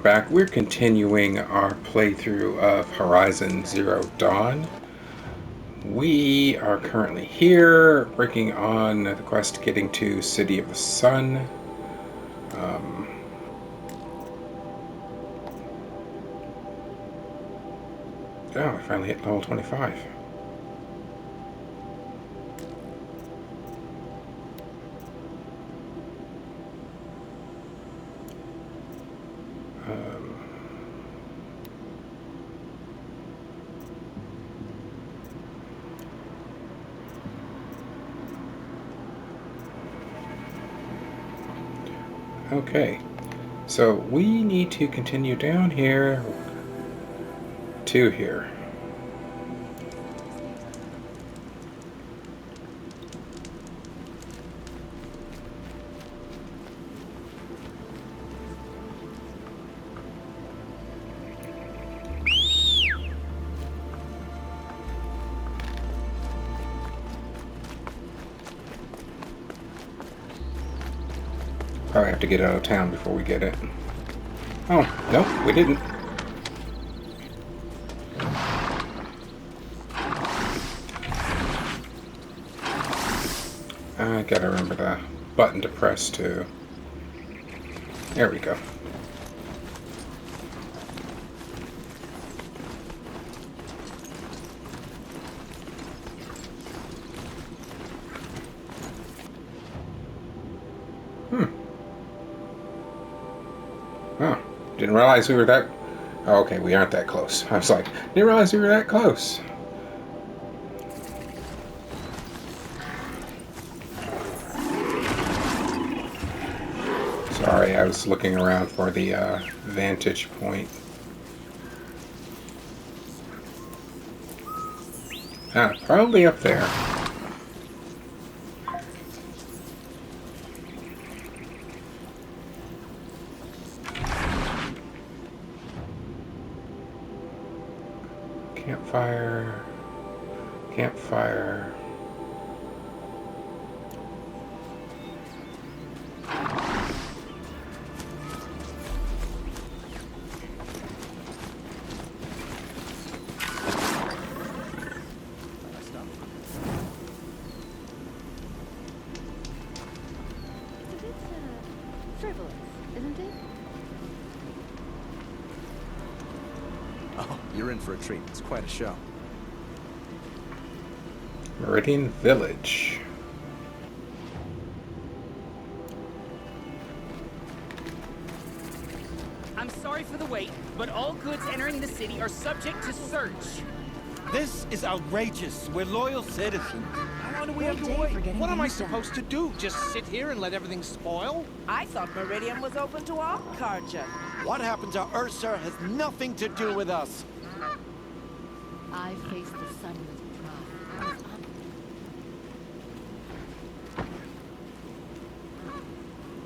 Back, we're continuing our playthrough of Horizon Zero Dawn. We are currently here, working on the quest getting to City of the Sun. Oh, I finally hit level 25. Okay, so we need to continue down here to here. Probably have to get out of town before we get it. Oh, nope, we didn't. I gotta remember the button to press too. There we go. Oh, didn't realize we were that... Oh, okay, we aren't that close. I was like, didn't realize we were that close. Sorry, I was looking around for the vantage point. Ah, probably up there. Campfire. Campfire. Frivolous, isn't it? Oh, you're in for a treat. It's quite a show. Meridian Village. I'm sorry for the wait, but all goods entering the city are subject to search. This is outrageous. We're loyal citizens. How long do we have to Day wait? for getting What am I things done. supposed to do? Just sit here and let everything spoil? I thought Meridian was open to all culture. What happened to Ursa has nothing to do with us. I face the sun with pride.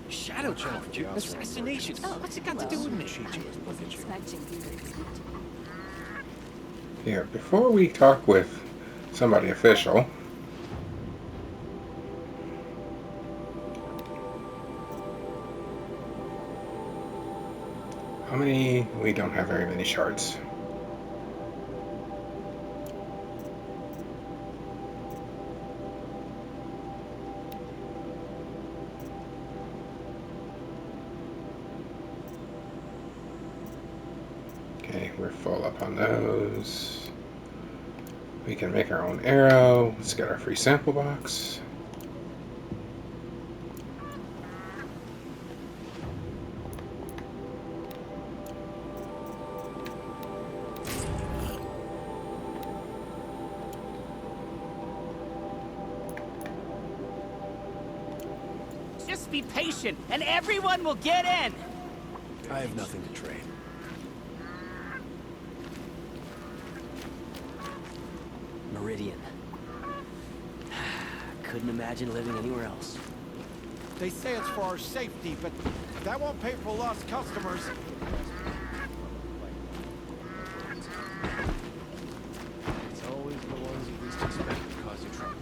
Shadow charge, assassination. What's it got to do with me? I was expecting you to accept. Here, before we talk with somebody official, how many? We don't have very many shards. Okay, we're full up on those. We can make our own arrow. Let's get our free sample box. Just be patient, and everyone will get in. I have nothing to trade. Meridian. Couldn't imagine living anywhere else. They say it's for our safety, but that won't pay for lost customers. It's always the ones you least expect to cause you trouble.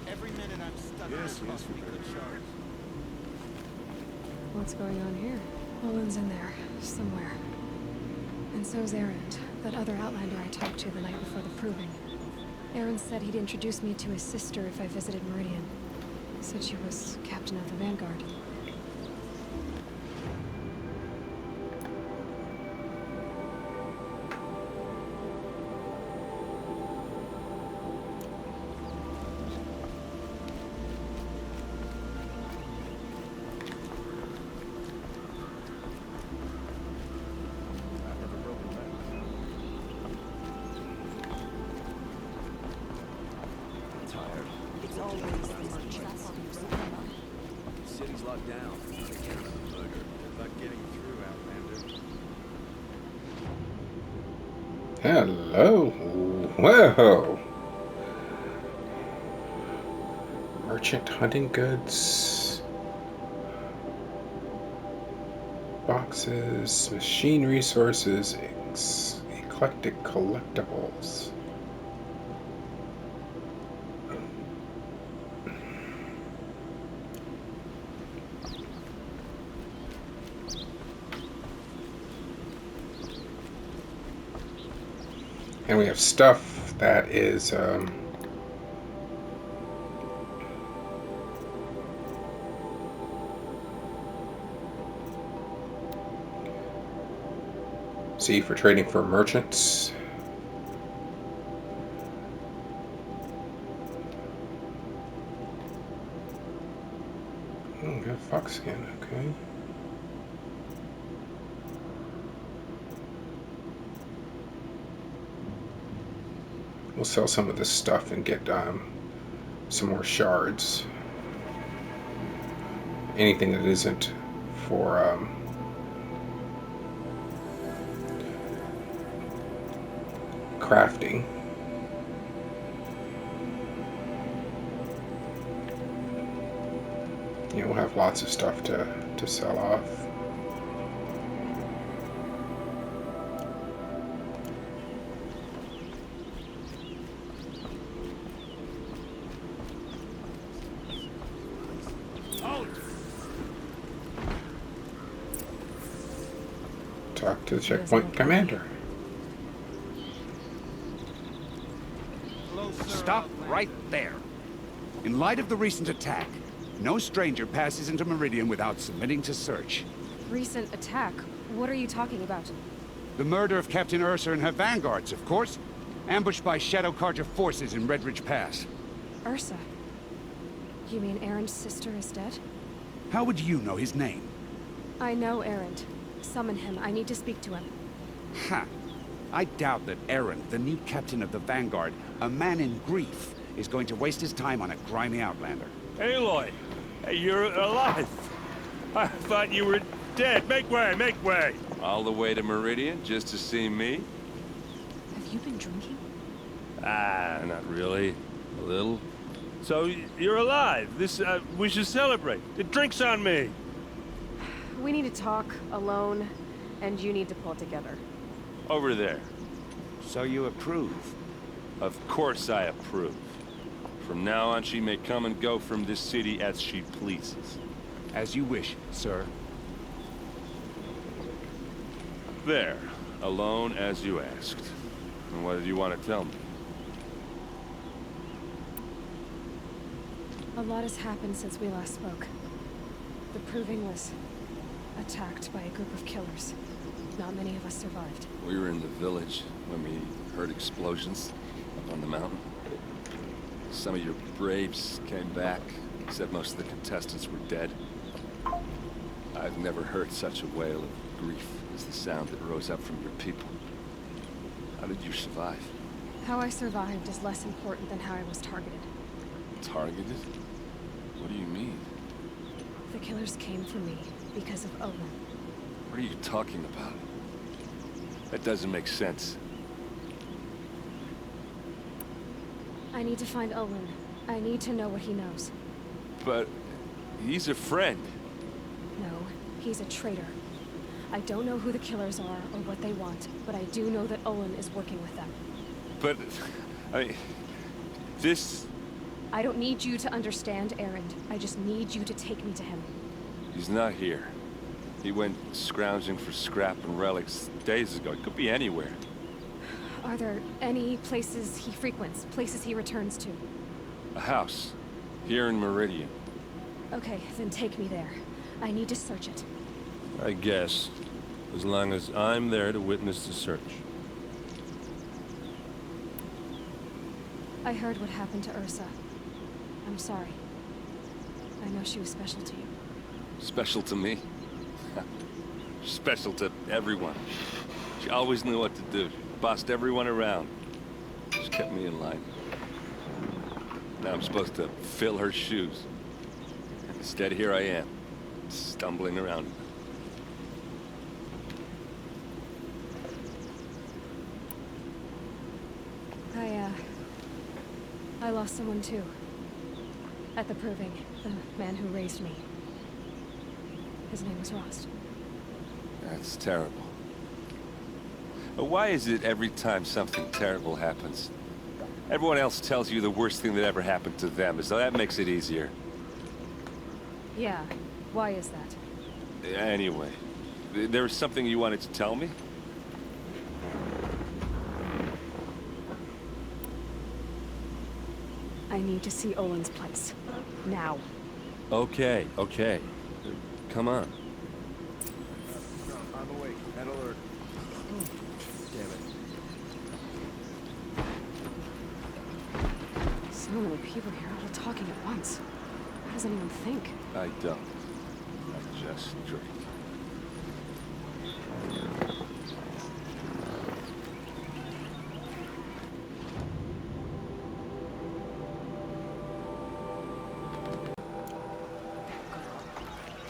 Every minute I'm stuck. Yes, in this yes, we hospital better. charge. What's going on here? Olin's in there. Somewhere. And so's Erend, that other Outlander I talked to the night before the proving. Erend said he'd introduce me to his sister if I visited Meridian. Said she was captain of the Vanguard. I've never broken back. I'm tired. It's always the merchants. The city's locked down. They can't murder. Not getting through, Outlander. Hello. Whoa. Merchant hunting goods. Boxes, machine resources, eclectic collectibles. And we have stuff that is C for trading for merchants. Oh, got fox skin, okay. We'll sell some of this stuff and get some more shards. Anything that isn't for crafting. Yeah, we'll have lots of stuff to sell off. Talk to the checkpoint commander. Stop right there. In light of the recent attack, no stranger passes into Meridian without submitting to search. Recent attack? What are you talking about? The murder of Captain Ursa and her vanguards, of course. Ambushed by Shadow Carja forces in Redridge Pass. Ursa? You mean Erend's sister is dead? How would you know his name? I know Erend. Summon him. I need to speak to him. Ha! I doubt that Erend, the new captain of the Vanguard, a man in grief, is going to waste his time on a grimy outlander. Aloy! Hey, you're alive! I thought you were dead. Make way, make way! All the way to Meridian just to see me? Have you been drinking? Ah, not really. A little. So, you're alive. We should celebrate. The drink's on me! We need to talk, alone, and you need to pull together. Over there. So you approve? Of course I approve. From now on, she may come and go from this city as she pleases. As you wish, sir. There. Alone as you asked. And what did you want to tell me? A lot has happened since we last spoke. The Proving was attacked by a group of killers. Not many of us survived. We were in the village when we heard explosions up on the mountain. Some of your braves came back, except most of the contestants were dead. I've never heard such a wail of grief as the sound that rose up from your people. How did you survive? How I survived is less important than how I was targeted. Targeted? What do you mean? The killers came for me because of Olin. What are you talking about? That doesn't make sense. I need to find Olin. I need to know what he knows. But he's a friend. No, he's a traitor. I don't know who the killers are or what they want, but I do know that Olin is working with them. But, this... I don't need you to understand, Erend. I just need you to take me to him. He's not here. He went scrounging for scrap and relics days ago. He could be anywhere. Are there any places he frequents, places he returns to? A house. Here in Meridian. Okay, then take me there. I need to search it. I guess. As long as I'm there to witness the search. I heard what happened to Ursa. I'm sorry. I know she was special to you. Special to me? Special to everyone. She always knew what to do. She bossed everyone around. She kept me in line. Now I'm supposed to fill her shoes. Instead, here I am, stumbling around. I lost someone too. At the Proving, the man who raised me. His name was Rost. That's terrible. But why is it every time something terrible happens, everyone else tells you the worst thing that ever happened to them, as though that makes it easier? Yeah, why is that? Anyway, there was something you wanted to tell me? I need to see Olin's place. Now. Okay, okay. Come on. I'm awake. At alert. Damn it. So many people here all talking at once. How does anyone think? I don't. I just drink.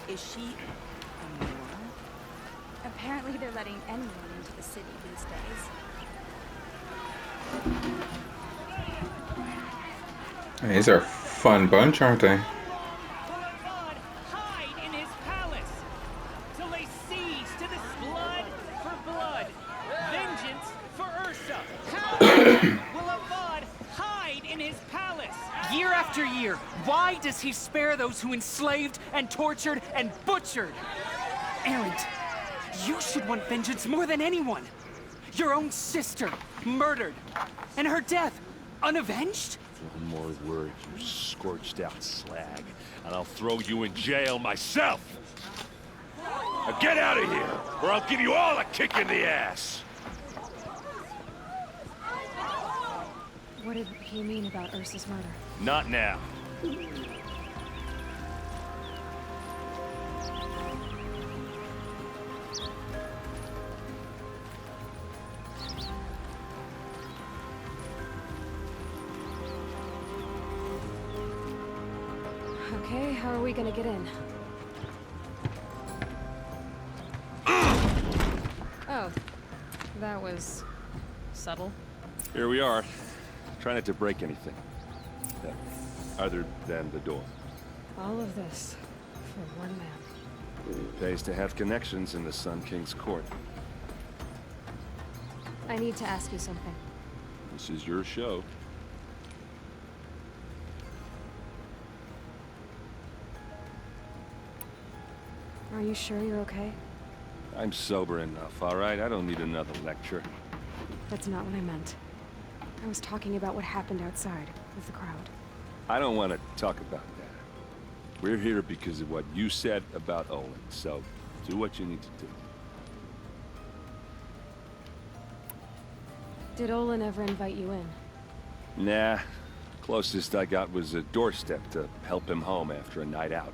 Is she a Moor? Apparently they're letting anyone into the city these days. These are a fun bunch, aren't they? God hide in his palace to lay siege to this blood for blood, vengeance for Ursa. How will Avad hide in his palace? Year after year, why does he spare those who enslaved and tortured and butchered? Erend, you should want vengeance more than anyone. Your own sister, murdered, and her death, unavenged? One more word, you scorched out slag, and I'll throw you in jail myself! Now get out of here, or I'll give you all a kick in the ass! What did he mean about Ursa's murder? Not now. Okay, how are we gonna get in? Oh, that was subtle. Here we are. Try not to break anything. Other than the door. All of this for one man. Pays to have connections in the Sun King's court. I need to ask you something. This is your show. Are you sure you're okay? I'm sober enough, all right? I don't need another lecture. That's not what I meant. I was talking about what happened outside with the crowd. I don't want to talk about that. We're here because of what you said about Olin, so do what you need to do. Did Olin ever invite you in? Nah. Closest I got was a doorstep to help him home after a night out.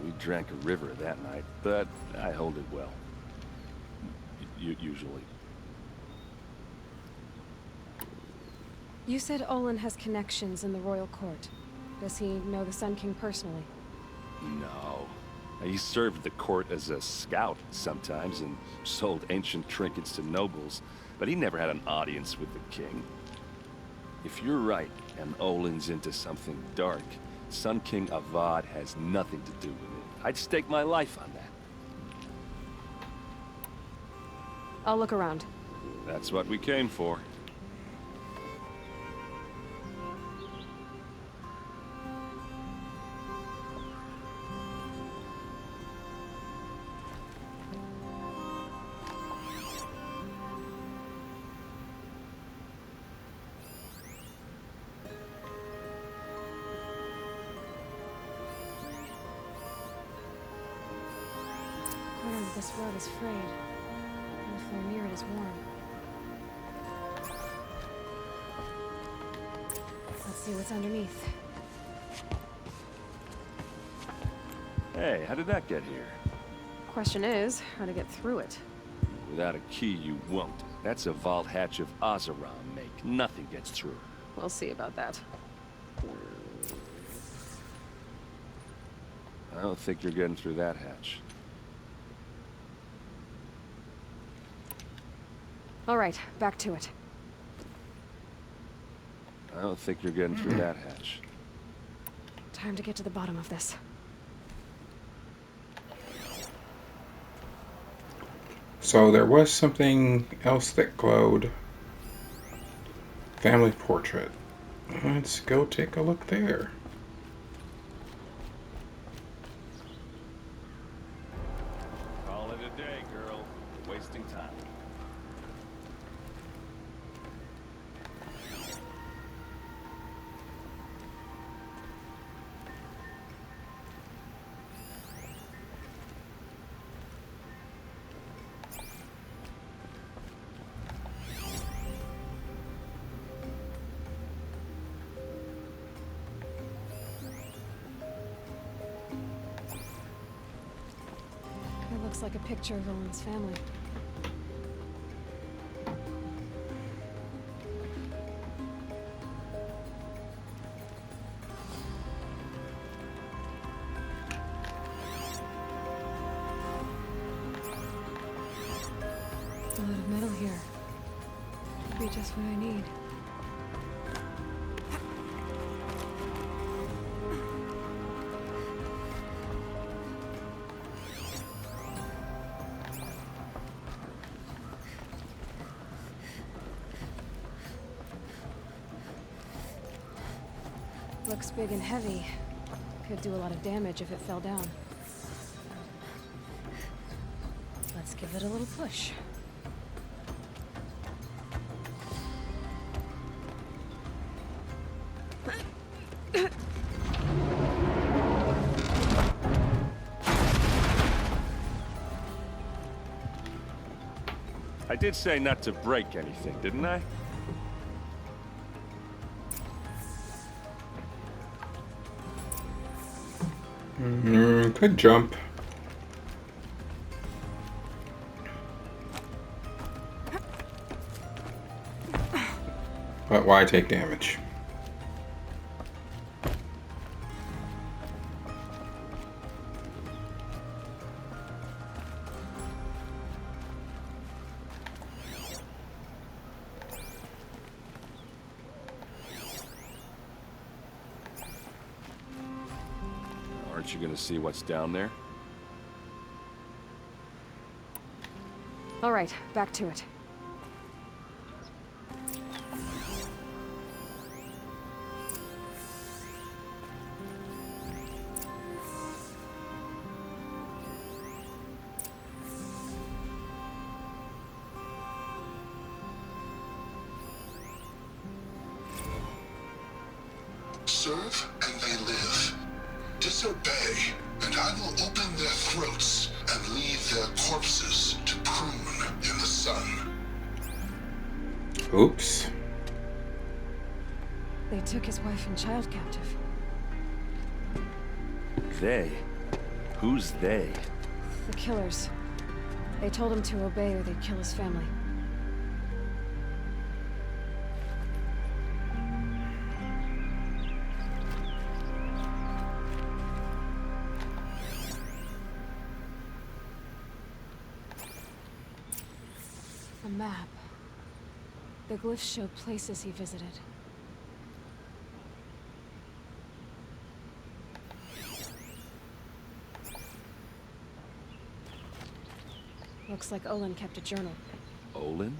We drank a river that night, but I hold it well. Usually. You said Olin has connections in the royal court. Does he know the Sun King personally? No. He served the court as a scout sometimes and sold ancient trinkets to nobles, but he never had an audience with the king. If you're right, and Olin's into something dark, Sun King Avad has nothing to do with it. I'd stake my life on that. I'll look around. That's what we came for. This rug is frayed, and the floor near it is warm. Let's see what's underneath. Hey, how did that get here? Question is, how to get through it. Without a key, you won't. That's a vault hatch of Oseram make. Nothing gets through. We'll see about that. I don't think you're getting through that hatch. All right, back to it. I don't think you're getting through that hatch. Time to get to the bottom of this. So there was something else that glowed. Family portrait. Let's go take a look there. Call it a day, girl. You're wasting time. It looks like a picture of Olin's family. A lot of metal here. Could be just what I need. Looks big and heavy. Could do a lot of damage if it fell down. Let's give it a little push. I did say not to break anything, didn't I? Could jump. But why take damage? Aren't you gonna see what's down there? All right, back to it. Serve and they live. Disobey, and I will open their throats and leave their corpses to prune in the sun. Oops. They took his wife and child captive. They? Who's they? The killers. They told him to obey or they'd kill his family. A map. The glyphs show places he visited. Looks like Olin kept a journal. Olin?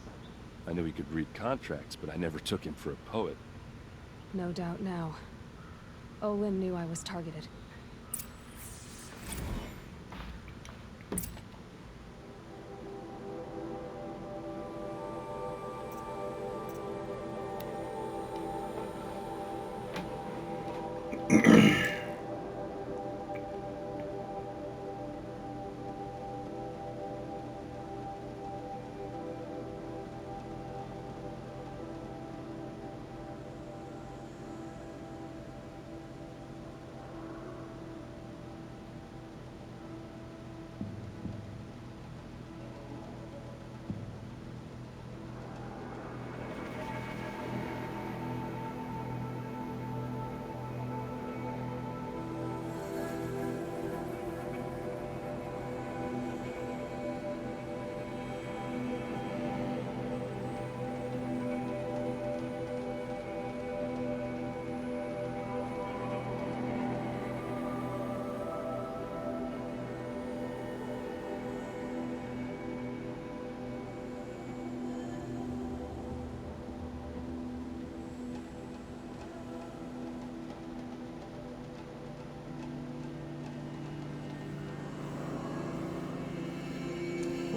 I knew he could read contracts, but I never took him for a poet. No doubt now. Olin knew I was targeted.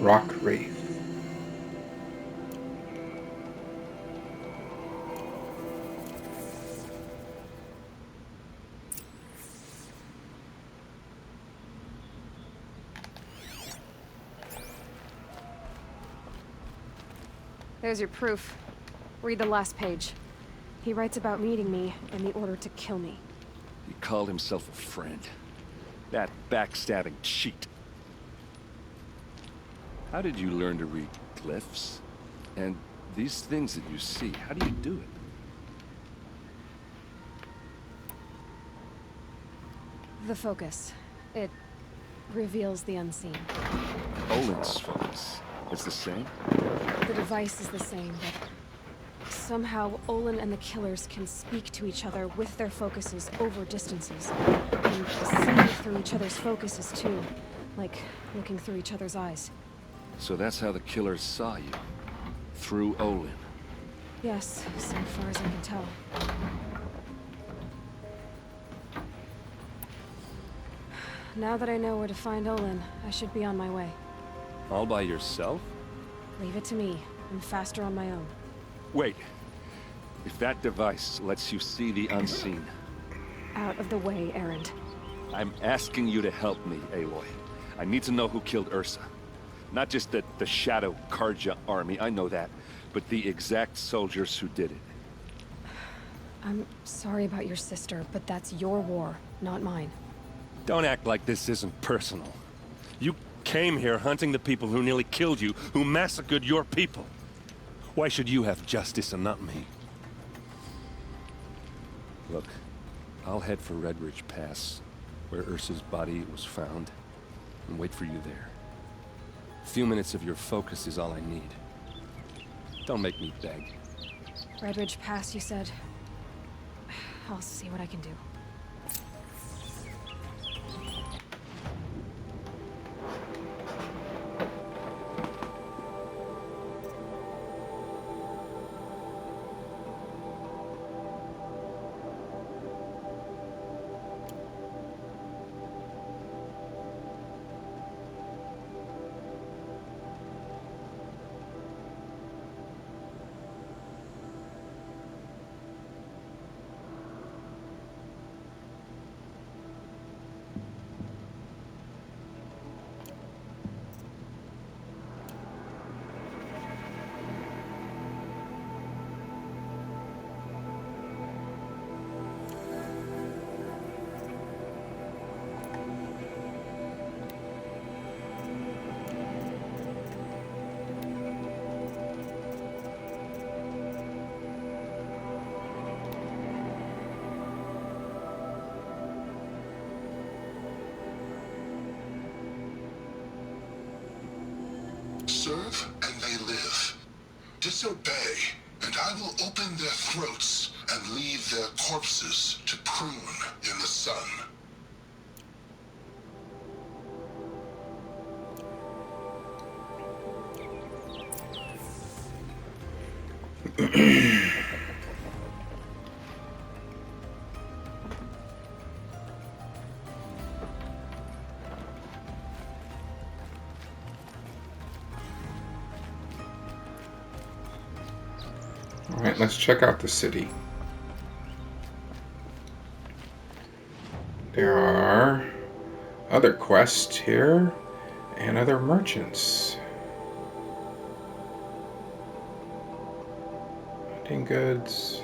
Rock Wraith. There's your proof. Read the last page. He writes about meeting me in the order to kill me. He called himself a friend. That backstabbing cheat. How did you learn to read glyphs? And these things that you see, how do you do it? The focus. It reveals the unseen. Olin's focus. It's the same? The device is the same, but somehow Olin and the killers can speak to each other with their focuses over distances. And see through each other's focuses too. Like looking through each other's eyes. So that's how the killers saw you? Through Olin? Yes, so far as I can tell. Now that I know where to find Olin, I should be on my way. All by yourself? Leave it to me. I'm faster on my own. Wait. If that device lets you see the unseen... Out of the way, Erend. I'm asking you to help me, Aloy. I need to know who killed Ursa. Not just the Shadow Karja army, I know that, but the exact soldiers who did it. I'm sorry about your sister, but that's your war, not mine. Don't act like this isn't personal. You came here hunting the people who nearly killed you, who massacred your people. Why should you have justice and not me? Look, I'll head for Red Ridge Pass, where Ursa's body was found, and wait for you there. A few minutes of your focus is all I need. Don't make me beg. Red Ridge Pass, you said? I'll see what I can do. Serve and they live. Disobey, and I will open their throats and leave their corpses to prune in the sun. Alright, let's check out the city. There are other quests here and other merchants. Hunting goods.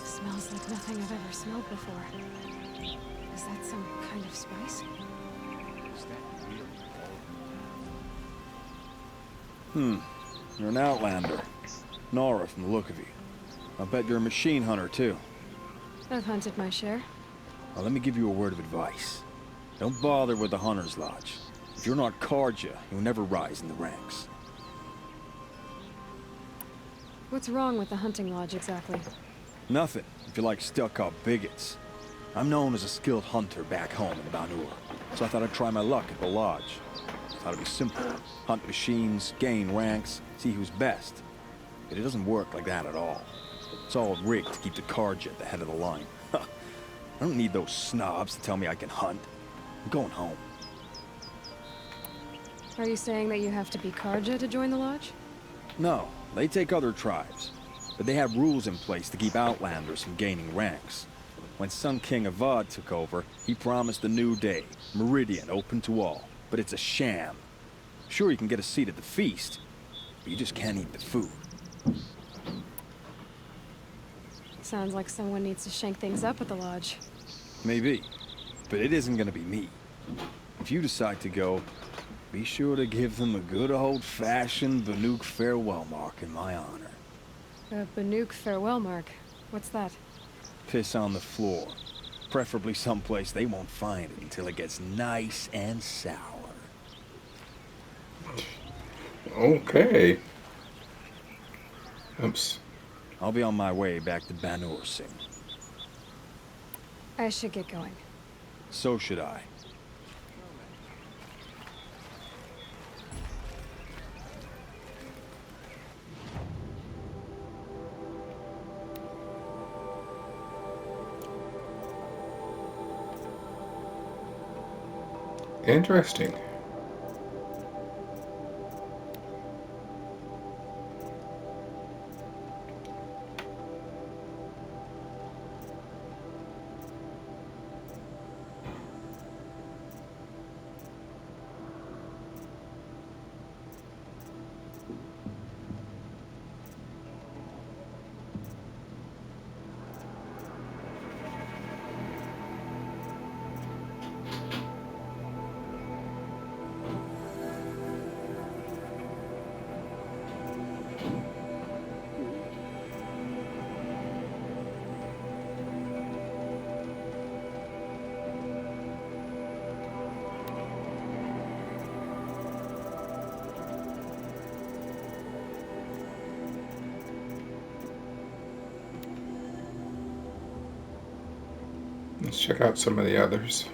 Smells like nothing I've ever smelled before. Is that some kind of spice? Is that really You're an outlander. Nora from the look of you. I bet you're a machine hunter too. I've hunted my share. Now let me give you a word of advice. Don't bother with the Hunter's Lodge. If you're not Karja, you'll never rise in the ranks. What's wrong with the hunting lodge exactly? Nothing, if you like stuck-up bigots. I'm known as a skilled hunter back home in Banur, so I thought I'd try my luck at the lodge. I thought it'd be simple. Hunt machines, gain ranks, see who's best. But it doesn't work like that at all. It's all rigged to keep the Karja at the head of the line. I don't need those snobs to tell me I can hunt. I'm going home. Are you saying that you have to be Karja to join the lodge? No, they take other tribes. But they have rules in place to keep outlanders from gaining ranks. When Sun King Avad took over, he promised a new day, Meridian open to all. But it's a sham. Sure, you can get a seat at the feast, but you just can't eat the food. Sounds like someone needs to shake things up at the lodge. Maybe, but it isn't gonna be me. If you decide to go, be sure to give them a good old-fashioned Banuk farewell mark in my honor. A Banuk farewell mark? What's that? Piss on the floor. Preferably someplace they won't find it until it gets nice and sour. Okay. Oops. I'll be on my way back to Banur soon. I should get going. So should I. Interesting. Let's check out some of the others.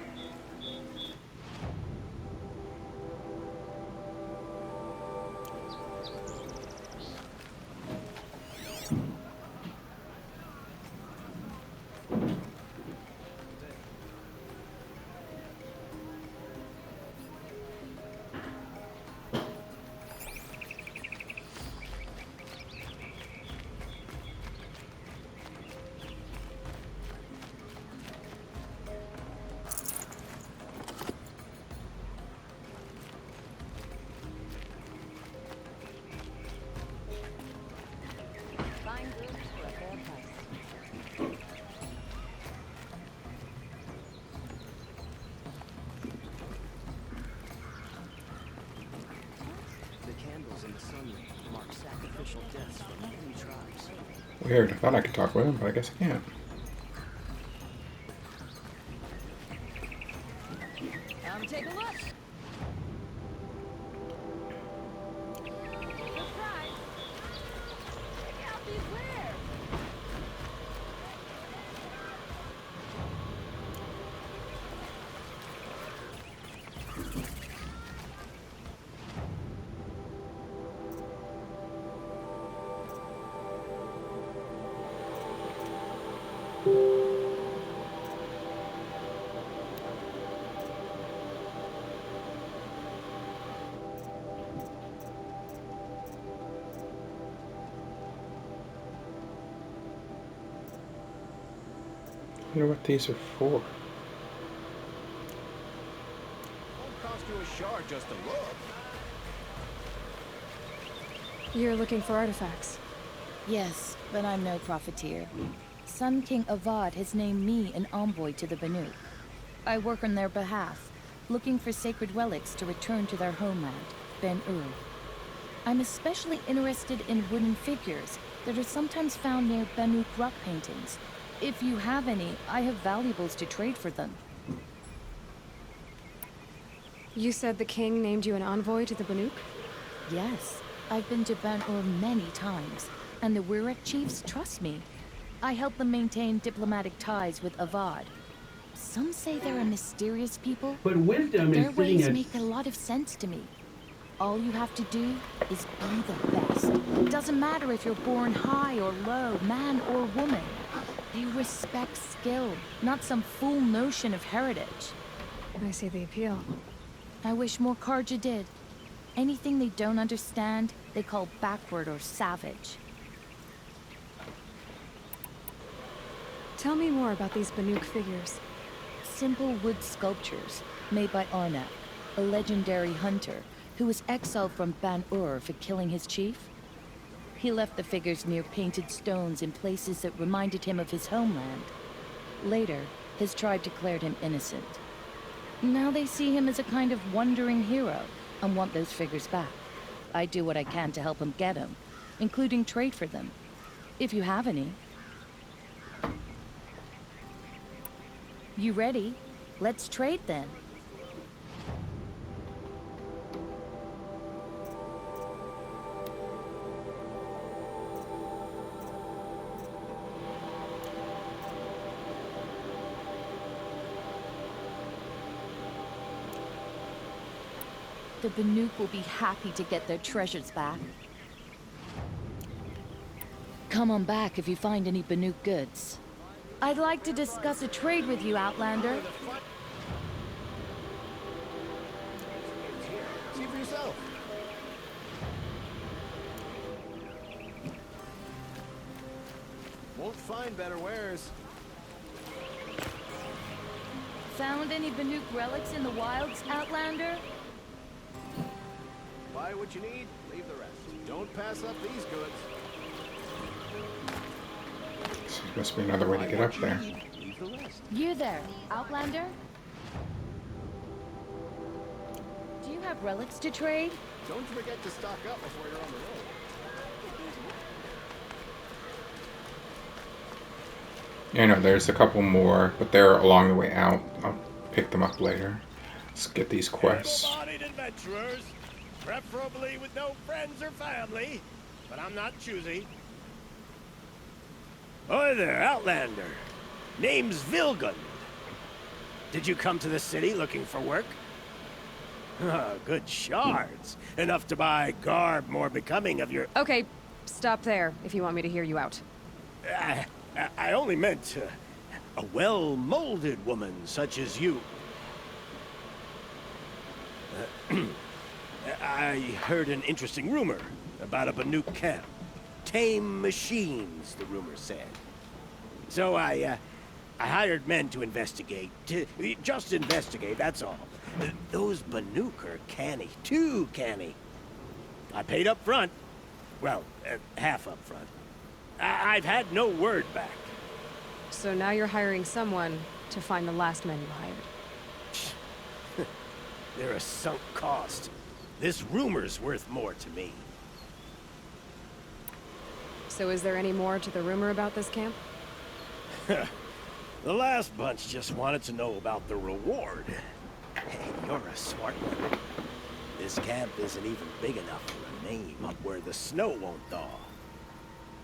Weird. I thought I could talk with him, but I guess I can't. Take a look. I wonder what these are for. Won't cost you a shard just to look. You're looking for artifacts? Yes, but I'm no profiteer. Sun King Avad has named me an envoy to the Banuk. I work on their behalf, looking for sacred relics to return to their homeland, Ben-Ur. I'm especially interested in wooden figures that are sometimes found near Banuk rock paintings. If you have any, I have valuables to trade for them. You said the king named you an envoy to the Banuk? Yes, I've been to Ban-Ur many times, and the Wirek chiefs trust me. I help them maintain diplomatic ties with Avad. Some say they're a mysterious people, But wisdom their is sitting ways at... make a lot of sense to me. All you have to do is be the best. Doesn't matter if you're born high or low, man or woman. They respect skill, not some fool notion of heritage. I see the appeal. I wish more Karja did. Anything they don't understand, they call backward or savage. Tell me more about these Banuk figures. Simple wood sculptures made by Arnak, a legendary hunter who was exiled from Ban-Ur for killing his chief. He left the figures near painted stones in places that reminded him of his homeland. Later, his tribe declared him innocent. Now they see him as a kind of wandering hero and want those figures back. I do what I can to help him get them, including trade for them, if you have any. You ready? Let's trade then. The Banuk will be happy to get their treasures back. Come on back if you find any Banuk goods. I'd like to discuss a trade with you, Outlander. See for yourself. Won't find better wares. Found any Banuk relics in the wilds, Outlander? Buy what you need, leave the rest. Don't pass up these goods. So there must be another way to get up there. You there, Outlander? Do you have relics to trade? Don't forget to stock up before you're on the road. Yeah, I know there's a couple more, but they're along the way out. I'll pick them up later. Let's get these quests. Able-bodied adventurers, preferably with no friends or family, but I'm not choosy. Hi there, Outlander. Name's Vilgun. Did you come to the city looking for work? Good shards. Enough to buy garb more becoming of your... Okay, stop there if you want me to hear you out. I only meant a well-molded woman such as you. I heard an interesting rumor about a Banuk camp. Tame machines, the rumor said. So I hired men to investigate. Just investigate, that's all. Those Banuk are canny, too canny. I paid up front. Well, half up front. I've had no word back. So now you're hiring someone to find the last men you hired. They're a sunk cost. This rumor's worth more to me. So is there any more to the rumor about this camp? The last bunch just wanted to know about the reward. Hey, you're a smart one. This camp isn't even big enough for a name up where the snow won't thaw.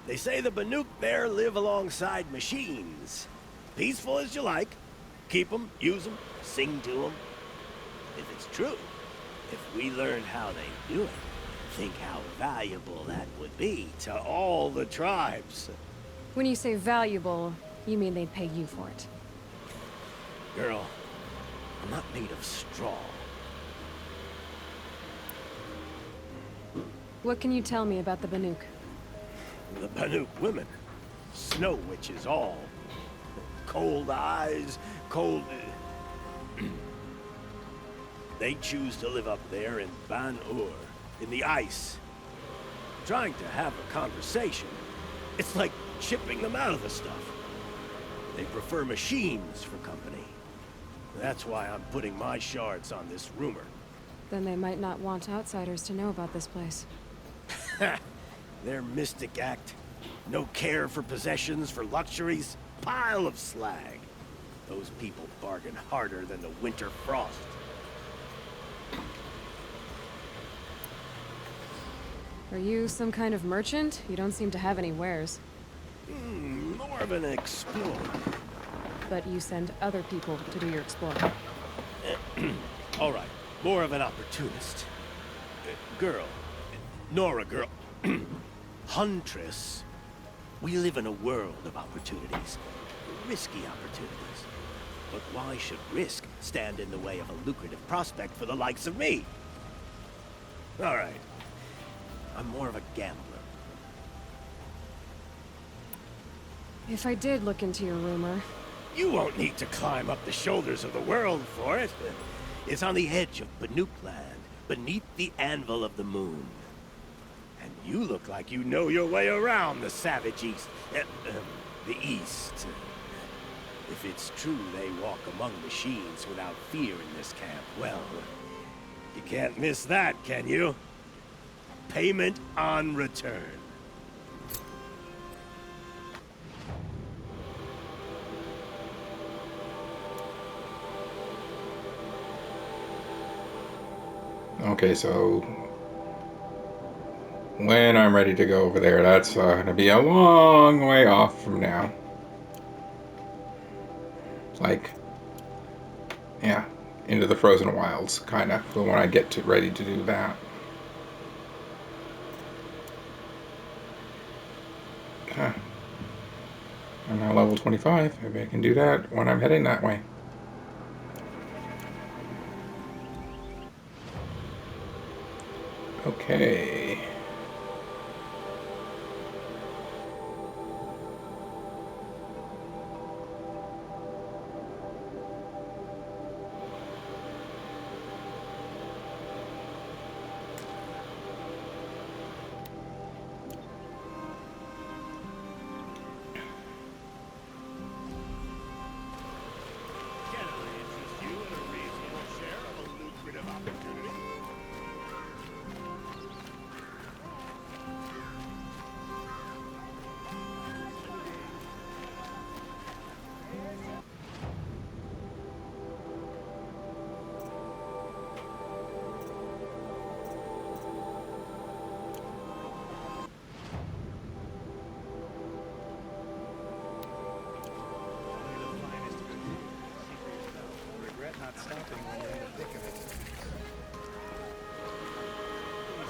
They say the Banuk there live alongside machines. Peaceful as you like. Keep them, use them, sing to them. If it's true, if we learned how they do it, think how valuable that would be to all the tribes. When you say valuable, you mean they'd pay you for it. Girl, I'm not made of straw. What can you tell me about the Banuk? The Banuk women. Snow witches all. Cold eyes, cold... They choose to live up there in Ban-Ur, in the ice. Trying to have a conversation. It's like shipping them out of the stuff. They prefer machines for company. That's why I'm putting my shards on this rumor. Then they might not want outsiders to know about this place. Their mystic act. No care for possessions, for luxuries. Pile of slag. Those people bargain harder than the winter frost. Are you some kind of merchant? You don't seem to have any wares. More of an explorer. But you send other people to do your exploring. All right, more of an opportunist. Girl. Nora girl. Huntress. We live in a world of opportunities. Risky opportunities. But why should risk stand in the way of a lucrative prospect for the likes of me? All right. I'm more of a gambler. If I did look into your rumor... You won't need to climb up the shoulders of the world for it. It's on the edge of Banuk land, beneath the anvil of the moon. And you look like you know your way around the savage east. The east. If it's true they walk among machines without fear in this camp, well, you can't miss that, can you? Payment on return. Okay, so when I'm ready to go over there, that's going to be a long way off from now. Like, yeah, into the frozen wilds, kind of, for when I get to ready to do that. Okay. I'm now level 25. Maybe I can do that when I'm heading that way. Okay.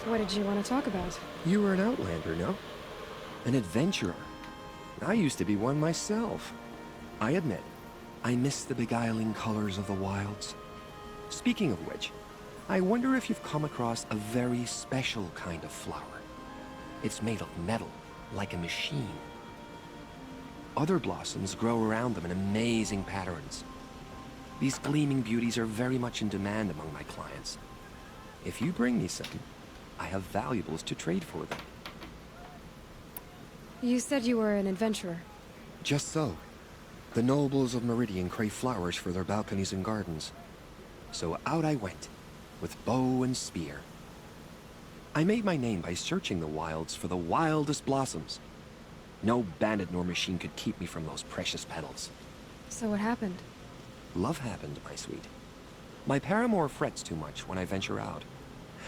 What did you want to talk about? You were an outlander, no? An adventurer. I used to be one myself. I admit, I miss the beguiling colors of the wilds. Speaking of which, I wonder if you've come across a very special kind of flower. It's made of metal, like a machine. Other blossoms grow around them in amazing patterns. These gleaming beauties are very much in demand among my clients. If you bring me some, I have valuables to trade for them. You said you were an adventurer. Just so. The nobles of Meridian crave flowers for their balconies and gardens. So out I went, with bow and spear. I made my name by searching the wilds for the wildest blossoms. No bandit nor machine could keep me from those precious petals. So what happened? Love happened, my sweet. My paramour frets too much when I venture out.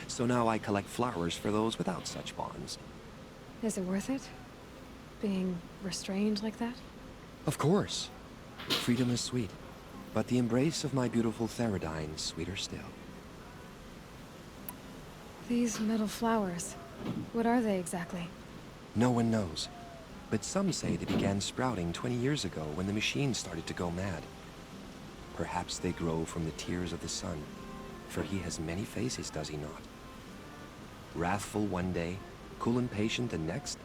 So now I collect flowers for those without such bonds. Is it worth it? Being restrained like that? Of course. Freedom is sweet. But the embrace of my beautiful Theridine sweeter still. These metal flowers, what are they exactly? No one knows. But some say they began sprouting 20 years ago when the machines started to go mad. Perhaps they grow from the tears of the sun, for he has many faces, does he not? Wrathful one day, cool and patient the next.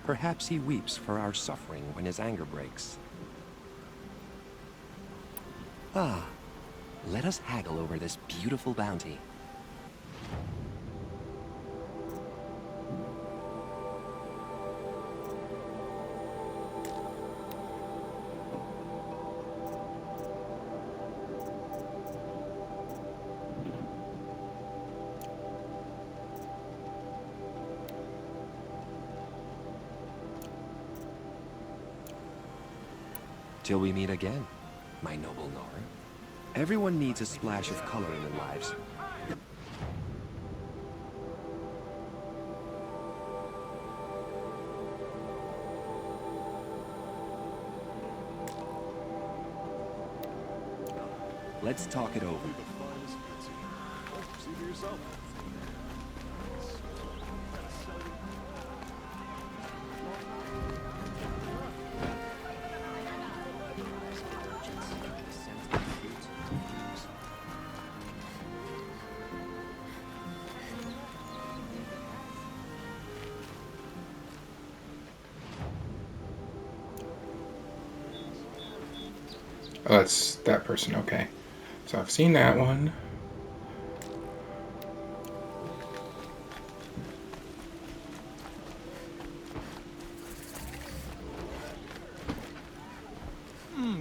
Perhaps he weeps for our suffering when his anger breaks. Ah, let us haggle over this beautiful bounty. Till we meet again, my noble Nora. Everyone needs a splash of color in their lives. Let's talk it over. See for yourself. Oh, that's that person. Okay. So I've seen that one.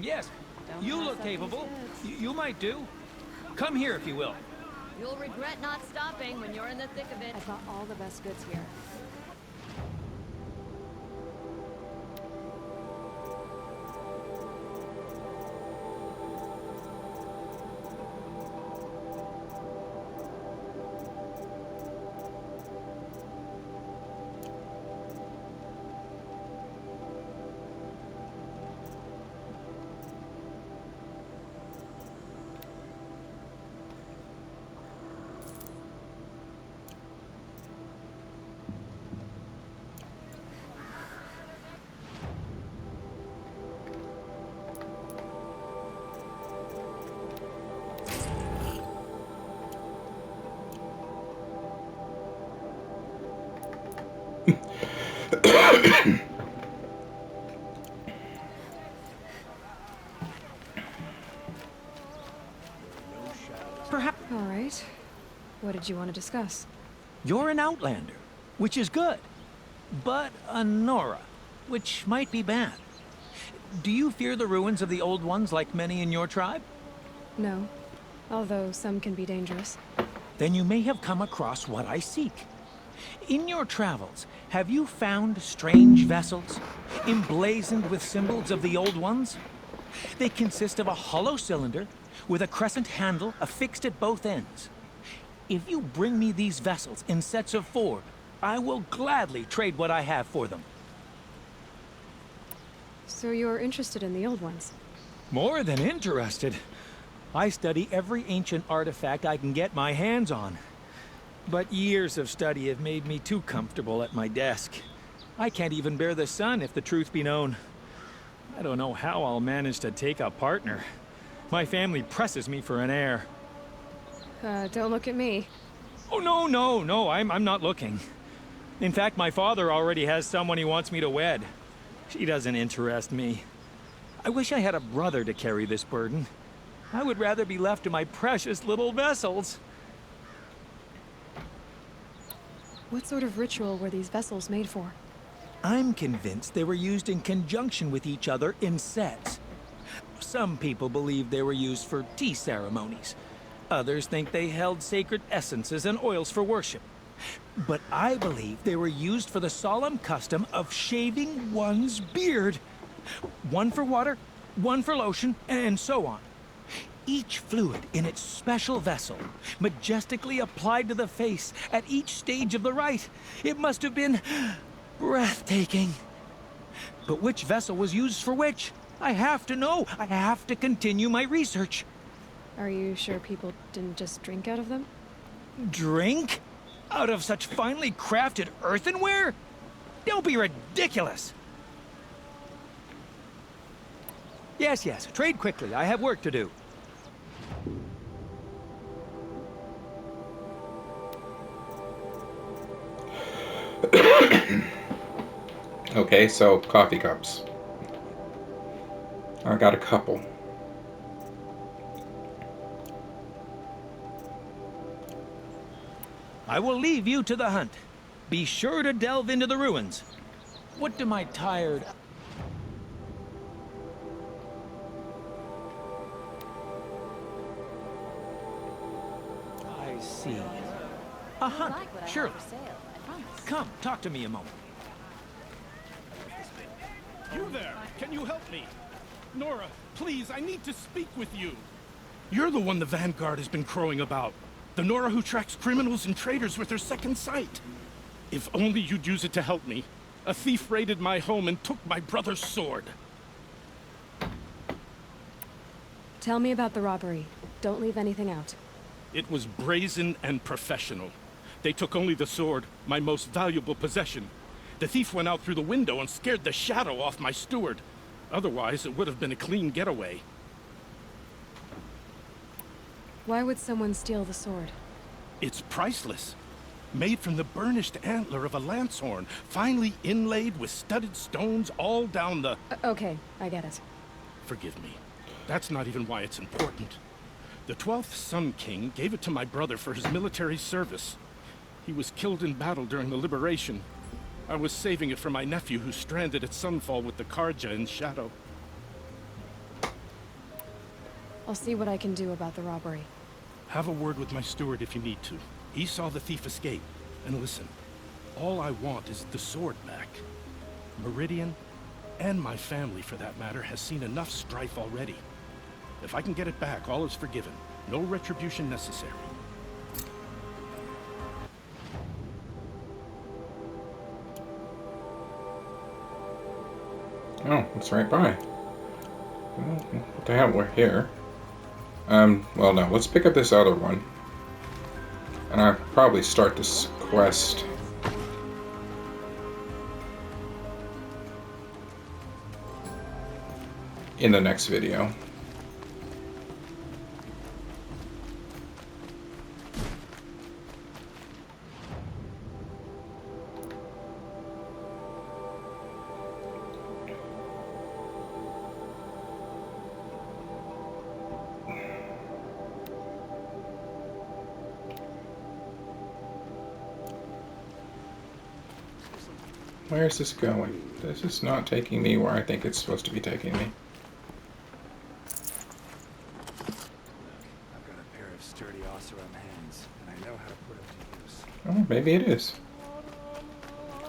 Yes. You look capable. You might do. Come here if you will. You'll regret not stopping when you're in the thick of it. I've got all the best goods here. Perhaps. All right. What did you want to discuss? You're an outlander, which is good. But a Nora, which might be bad. Do you fear the ruins of the old ones like many in your tribe? No. Although some can be dangerous. Then you may have come across what I seek. In your travels, have you found strange vessels, emblazoned with symbols of the old ones? They consist of a hollow cylinder with a crescent handle affixed at both ends. If you bring me these vessels in sets of 4, I will gladly trade what I have for them. So you're interested in the old ones? More than interested. I study every ancient artifact I can get my hands on. But years of study have made me too comfortable at my desk. I can't even bear the sun, if the truth be known. I don't know how I'll manage to take a partner. My family presses me for an heir. Don't look at me. Oh, no, I'm not looking. In fact, my father already has someone he wants me to wed. She doesn't interest me. I wish I had a brother to carry this burden. I would rather be left to my precious little vessels. What sort of ritual were these vessels made for? I'm convinced they were used in conjunction with each other in sets. Some people believe they were used for tea ceremonies. Others think they held sacred essences and oils for worship. But I believe they were used for the solemn custom of shaving one's beard. One for water, one for lotion, and so on. Each fluid in its special vessel, majestically applied to the face at each stage of the rite. It must have been breathtaking. But which vessel was used for which? I have to know. I have to continue my research. Are you sure people didn't just drink out of them? Drink? Out of such finely crafted earthenware? Don't be ridiculous. Yes, trade quickly. I have work to do. Okay, so coffee cups. I got a couple. I will leave you to the hunt. Be sure to delve into the ruins. What do my tired... I see. A hunt, surely. Come, talk to me a moment. You there! Can you help me? Nora, please, I need to speak with you. You're the one the Vanguard has been crowing about. The Nora who tracks criminals and traitors with her second sight. If only you'd use it to help me. A thief raided my home and took my brother's sword. Tell me about the robbery. Don't leave anything out. It was brazen and professional. They took only the sword, my most valuable possession. The thief went out through the window and scared the shadow off my steward. Otherwise, it would have been a clean getaway. Why would someone steal the sword? It's priceless. Made from the burnished antler of a lancehorn, finely inlaid with studded stones all down the... Okay, I get it. Forgive me. That's not even why it's important. The 12th Sun King gave it to my brother for his military service. He was killed in battle during the liberation. I was saving it for my nephew who's stranded at Sunfall with the Karja in Shadow. I'll see what I can do about the robbery. Have a word with my steward if you need to. He saw the thief escape. And listen, all I want is the sword back. Meridian, and my family for that matter, has seen enough strife already. If I can get it back, all is forgiven. No retribution necessary. Oh, it's right by. What the hell, we're here. Well, no, let's pick up this other one. And I'll probably start this quest in the next video. Where is this going? This is not taking me where I think it's supposed to be taking me. I've got a pair of sturdy Oseram hands, and I know how to put them to use. Oh, maybe it is.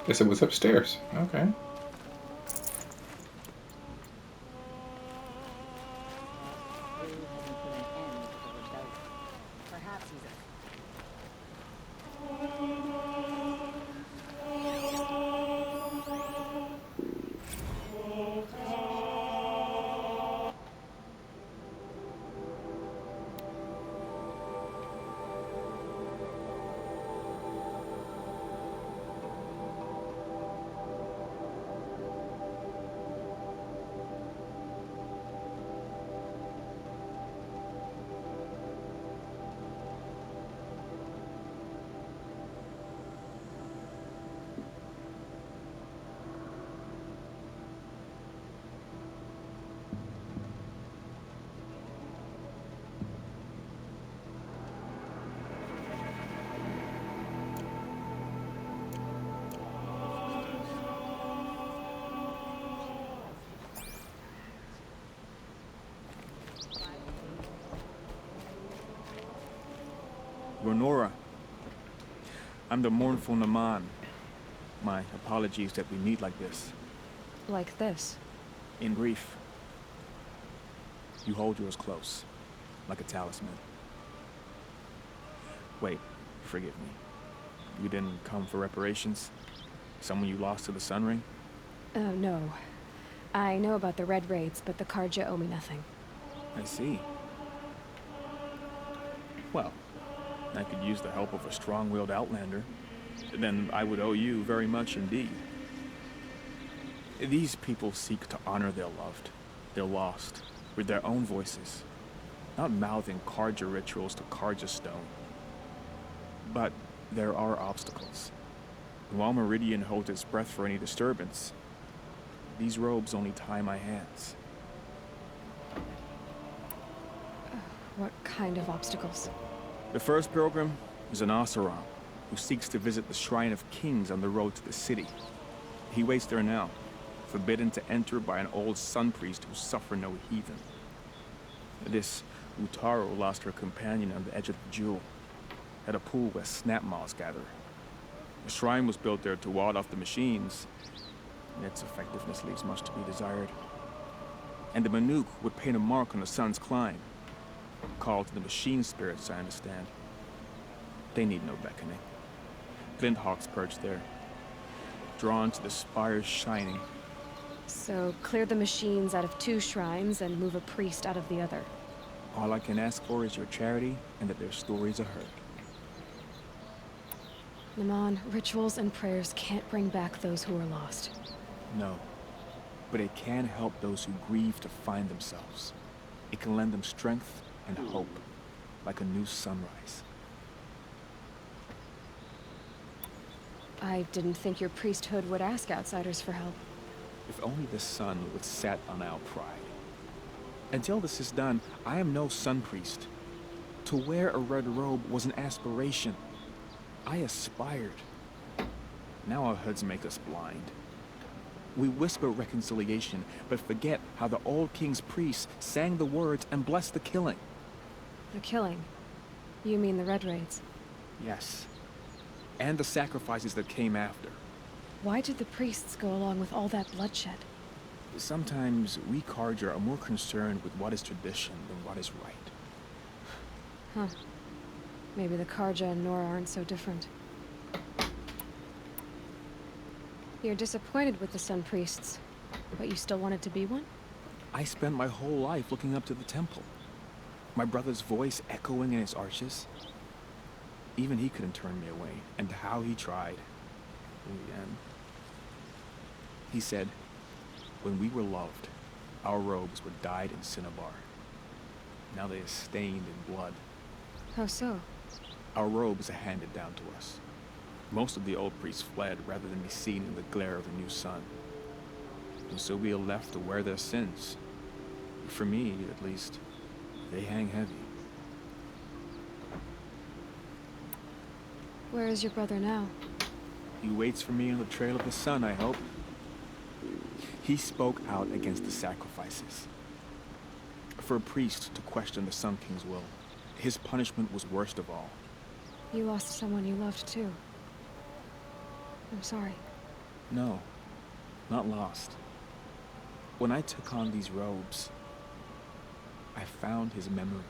Guess it was upstairs. Okay. Renora, I'm the mournful Naman. My apologies that we meet like this. Like this? In grief. You hold yours close, like a talisman. Wait, forgive me. You didn't come for reparations? Someone you lost to the Sun Ring? No. I know about the Red Raids, but the Karja owe me nothing. I see. Well, I could use the help of a strong-willed outlander. Then I would owe you very much indeed. These people seek to honor their loved, their lost, with their own voices, not mouthing Karja rituals to Karja stone. But there are obstacles. And while Meridian holds its breath for any disturbance, these robes only tie my hands. What kind of obstacles? The first pilgrim is an Oseram who seeks to visit the Shrine of Kings on the road to the city. He waits there now, forbidden to enter by an old sun priest who suffer no heathen. This Utaro lost her companion on the edge of the jewel, at a pool where snap moths gather. The shrine was built there to ward off the machines, and its effectiveness leaves much to be desired. And the Manuk would paint a mark on the sun's climb, called to the machine spirits, I understand. They need no beckoning. Flint hawks perch there, drawn to the spires shining. So, clear the machines out of two shrines and move a priest out of the other. All I can ask for is your charity and that their stories are heard. Naman, rituals and prayers can't bring back those who are lost. No, but it can help those who grieve to find themselves. It can lend them strength and hope, like a new sunrise. I didn't think your priesthood would ask outsiders for help. If only the sun would set on our pride. Until this is done, I am no sun priest. To wear a red robe was an aspiration. I aspired. Now our hoods make us blind. We whisper reconciliation, but forget how the old king's priests sang the words and blessed the killing. The killing? You mean the Red Raids? Yes. And the sacrifices that came after. Why did the priests go along with all that bloodshed? Sometimes we Karja are more concerned with what is tradition than what is right. Huh. Maybe the Karja and Nora aren't so different. You're disappointed with the Sun Priests, but you still wanted to be one? I spent my whole life looking up to the temple. My brother's voice echoing in its arches. Even he couldn't turn me away, and how he tried. In the end. He said, when we were loved, our robes were dyed in cinnabar. Now they are stained in blood. How so? Our robes are handed down to us. Most of the old priests fled rather than be seen in the glare of the new sun. And so we are left to wear their sins. For me, at least, they hang heavy. Where is your brother now? He waits for me on the trail of the sun, I hope. He spoke out against the sacrifices. For a priest to question the Sun King's will, his punishment was worst of all. You lost someone you loved too. I'm sorry. No, not lost. When I took on these robes, I found his memory.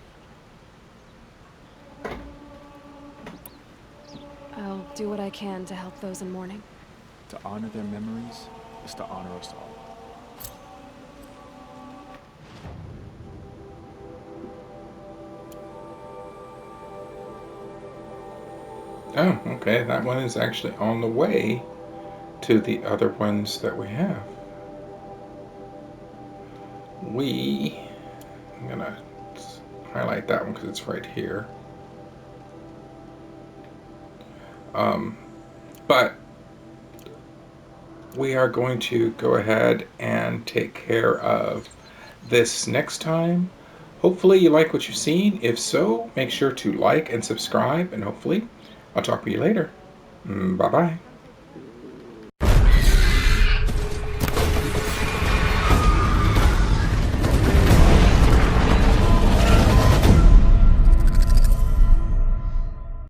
I'll do what I can to help those in mourning. To honor their memories is to honor us all. Oh, okay, that one is actually on the way to the other ones that we have. I'm gonna highlight that one because it's right here. But we are going to go ahead and take care of this next time. Hopefully you like what you've seen. If so, make sure to like and subscribe, and hopefully I'll talk to you later. Bye-bye.